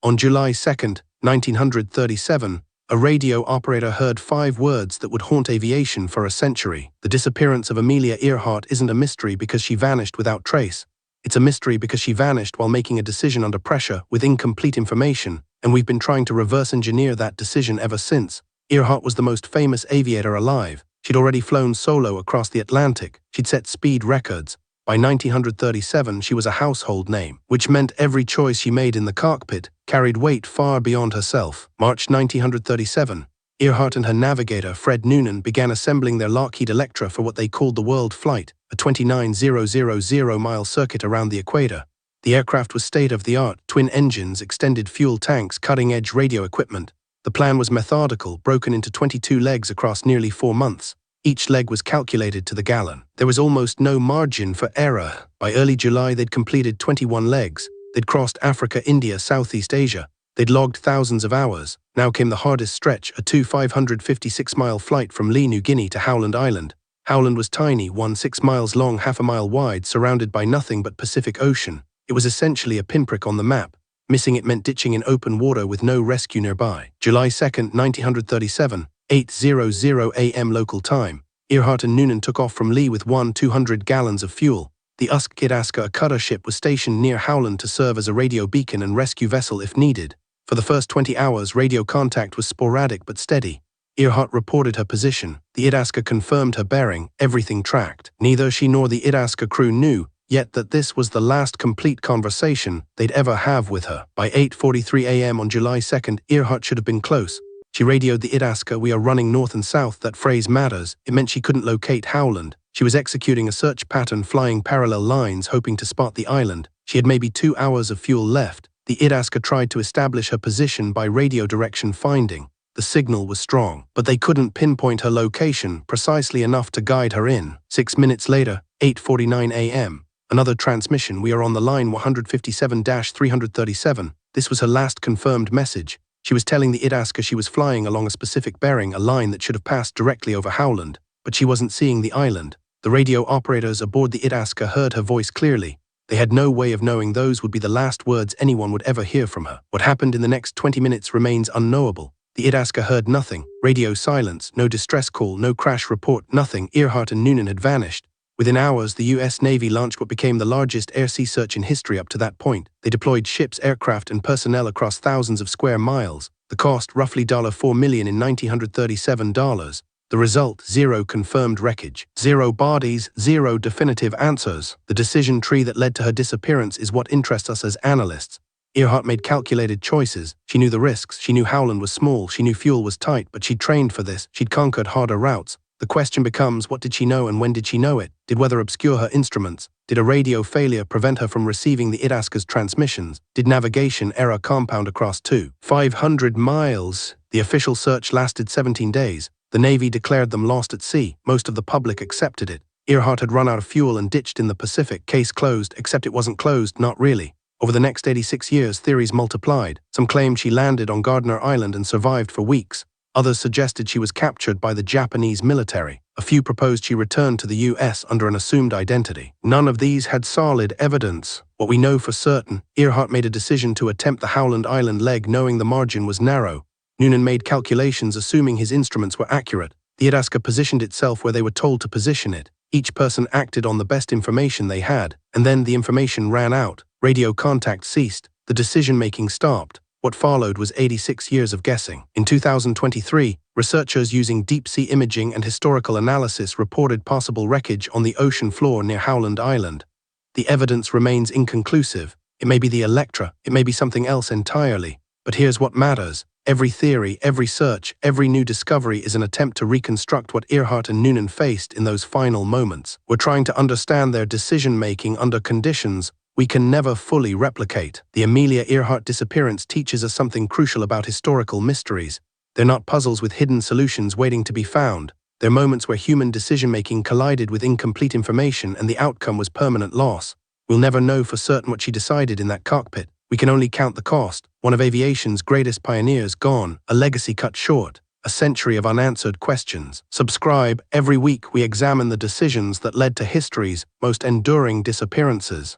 On July 2, 1937, a radio operator heard 5 words that would haunt aviation for a century. The disappearance of Amelia Earhart isn't a mystery because she vanished without trace. It's a mystery because she vanished while making a decision under pressure with incomplete information, and we've been trying to reverse engineer that decision ever since. Earhart was the most famous aviator alive. She'd already flown solo across the Atlantic. She'd set speed records. By 1937, she was a household name, which meant every choice she made in the cockpit carried weight far beyond herself. March 1937, Earhart and her navigator, Fred Noonan, began assembling their Lockheed Electra for what they called the World Flight, a 29,000-mile circuit around the equator. The aircraft was state-of-the-art, twin engines, extended fuel tanks, cutting-edge radio equipment. The plan was methodical, broken into 22 legs across nearly 4 months. Each leg was calculated to the gallon. There was almost no margin for error. By early July, they'd completed 21 legs. They'd crossed Africa, India, Southeast Asia. They'd logged thousands of hours. Now came the hardest stretch, a 556-mile flight from Lee, New Guinea to Howland Island. Howland was tiny, 6 miles long, half a mile wide, surrounded by nothing but Pacific Ocean. It was essentially a pinprick on the map. Missing it meant ditching in open water with no rescue nearby. July 2, 1937, 8:00 a.m. local time. Earhart and Noonan took off from Lee with 200 gallons of fuel. The USCGC Itasca, a cutter ship, was stationed near Howland to serve as a radio beacon and rescue vessel if needed. For the first 20 hours, radio contact was sporadic but steady. Earhart reported her position. The Itasca confirmed her bearing, everything tracked. Neither she nor the Itasca crew knew yet that this was the last complete conversation they'd ever have with her. By 8:43 a.m. on July 2nd, Earhart should have been close. She radioed the Itasca, "We are running north and south." That phrase matters. It meant she couldn't locate Howland. She was executing a search pattern, flying parallel lines, hoping to spot the island. She had maybe 2 hours of fuel left. The Itasca tried to establish her position by radio direction finding. The signal was strong, but they couldn't pinpoint her location precisely enough to guide her in. 6 minutes later, 8:49 a.m., another transmission. "We are on the line 157-337. This was her last confirmed message. She was telling the Itasca she was flying along a specific bearing, a line that should have passed directly over Howland, but she wasn't seeing the island. The radio operators aboard the Itasca heard her voice clearly. They had no way of knowing those would be the last words anyone would ever hear from her. What happened in the next 20 minutes remains unknowable. The Itasca heard nothing. Radio silence, no distress call, no crash report, nothing. Earhart and Noonan had vanished. Within hours, the U.S. Navy launched what became the largest air-sea search in history up to that point. They deployed ships, aircraft, and personnel across thousands of square miles. The cost, roughly $4 million in 1937 dollars. The result, 0 confirmed wreckage. 0 bodies, 0 definitive answers. The decision tree that led to her disappearance is what interests us as analysts. Earhart made calculated choices. She knew the risks. She knew Howland was small. She knew fuel was tight, but she'd trained for this. She'd conquered harder routes. The question becomes, what did she know and when did she know it? Did weather obscure her instruments? Did a radio failure prevent her from receiving the Itasca's transmissions? Did navigation error compound across 500 miles? The official search lasted 17 days. The Navy declared them lost at sea. Most of the public accepted it. Earhart had run out of fuel and ditched in the Pacific. Case closed, except it wasn't closed, not really. Over the next 86 years, theories multiplied. Some claimed she landed on Gardner Island and survived for weeks. Others suggested she was captured by the Japanese military. A few proposed she returned to the U.S. under an assumed identity. None of these had solid evidence. What we know for certain, Earhart made a decision to attempt the Howland Island leg knowing the margin was narrow. Noonan made calculations assuming his instruments were accurate. The Itasca positioned itself where they were told to position it. Each person acted on the best information they had, and then the information ran out. Radio contact ceased. The decision-making stopped. What followed was 86 years of guessing. In 2023, researchers using deep-sea imaging and historical analysis reported possible wreckage on the ocean floor near Howland Island. The evidence remains inconclusive. It may be the Electra, it may be something else entirely. But here's what matters. Every theory, every search, every new discovery is an attempt to reconstruct what Earhart and Noonan faced in those final moments. We're trying to understand their decision-making under conditions we can never fully replicate. The Amelia Earhart disappearance teaches us something crucial about historical mysteries. They're not puzzles with hidden solutions waiting to be found. They're moments where human decision-making collided with incomplete information and the outcome was permanent loss. We'll never know for certain what she decided in that cockpit. We can only count the cost. One of aviation's greatest pioneers gone, a legacy cut short, a century of unanswered questions. Subscribe. Every week we examine the decisions that led to history's most enduring disappearances.